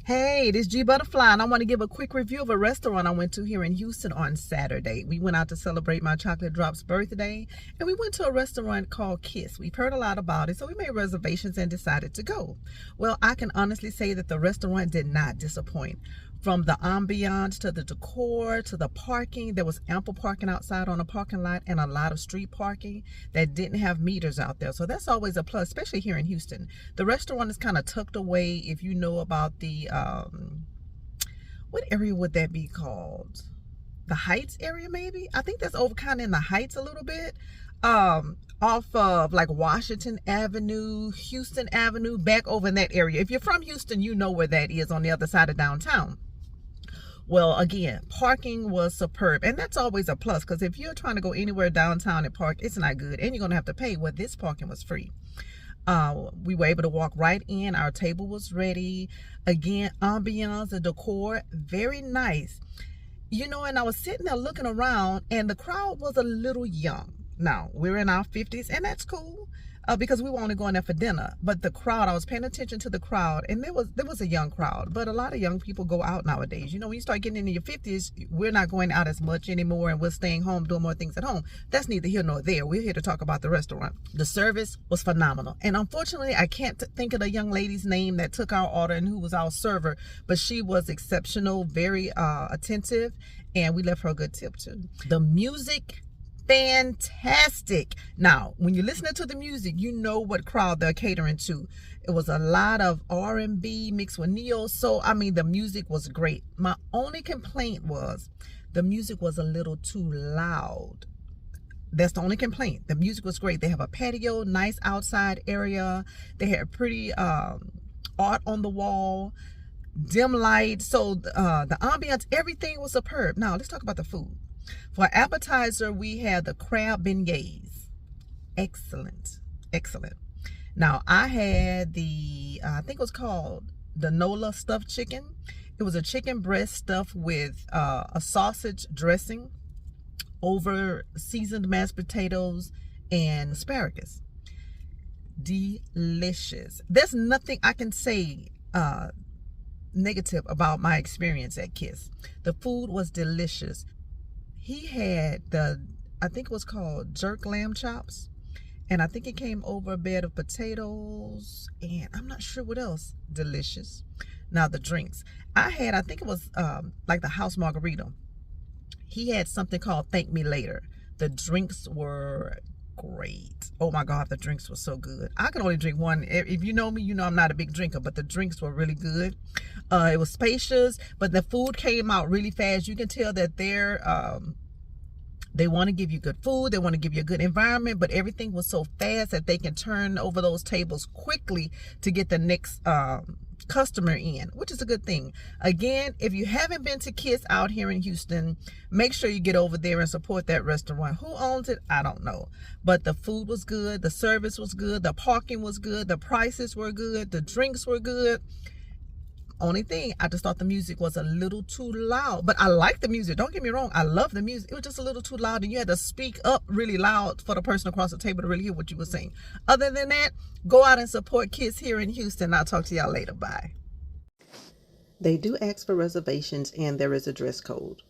Hey, this G Butterfly, and I want to give a quick review of a restaurant I went to here in Houston on Saturday. We went out to celebrate my chocolate drop's birthday, and we went to a restaurant called Kiss. We've heard a lot about it, so we made reservations and decided to go. Well, I can honestly say that the restaurant did not disappoint. From the ambiance to the decor to the parking, there was ample parking outside on the parking lot and a lot of street parking that didn't have meters out there. So that's always a plus, especially here in Houston. The restaurant is kind of tucked away. If you know about the, what area would that be called? The Heights area, maybe? I think that's over kind of in the Heights a little bit. Off of like Washington Avenue, Houston Avenue, back over in that area. If you're from Houston, you know where that is on the other side of downtown. Well, again, parking was superb, and that's always a plus, because if you're trying to go anywhere downtown and park, it's not good, and you're going to have to pay. Well, this parking was free. We were able to walk right in. Our table was ready. Again, ambiance, the decor, very nice. You know, and I was sitting there looking around, and the crowd was a little young. Now, we're in our 50s, and that's cool. Because we were only going there for dinner. But the crowd, I was paying attention to the crowd, and there was a young crowd. But a lot of young people go out nowadays. You know, when you start getting into your 50s, we're not going out as much anymore, and we're staying home, doing more things at home. That's neither here nor there. We're here to talk about the restaurant. The service was phenomenal. And unfortunately, I can't think of the young lady's name that took our order and who was our server, but she was exceptional, very attentive, and we left her a good tip too. The music, fantastic. Now, when you're listening to the music, you know what crowd they're catering to. It was a lot of R&B mixed with neo soul. I mean, the music was great. My only complaint was the music was a little too loud. That's the only complaint. The music was great. They have a patio, nice outside area. They had pretty art on the wall, dim light. So the ambiance, everything was superb. Now, let's talk about the food. For appetizer, we had the crab beignets. Excellent. Excellent. Now, I had the, I think it was called the Nola stuffed chicken. It was a chicken breast stuffed with a sausage dressing over seasoned mashed potatoes and asparagus. Delicious. There's nothing I can say negative about my experience at Kiss. The food was delicious. He had I think it was called jerk lamb chops. And I think it came over a bed of potatoes. And I'm not sure what else. Delicious. Now, the drinks. I think it was like the house margarita. He had something called Thank Me Later. The drinks were great. Oh my God, the drinks were so good. I can only drink one. If you know me, you know I'm not a big drinker, but the drinks were really good. It was spacious, but the food came out really fast. You can tell that they want to give you good food. They want to give you a good environment, but everything was so fast that they can turn over those tables quickly to get the next customer in, which is a good thing. Again, if you haven't been to Kiss out here in Houston, make sure you get over there and support that restaurant. Who owns it? I don't know. But the food was good. The service was good. The parking was good. The prices were good. The drinks were good. Only thing, I just thought the music was a little too loud. But I like the music. Don't get me wrong. I love the music. It was just a little too loud, and you had to speak up really loud for the person across the table to really hear what you were saying. Other than that, go out and support Kiss here in Houston. I'll talk to y'all later. Bye. They do ask for reservations, and there is a dress code.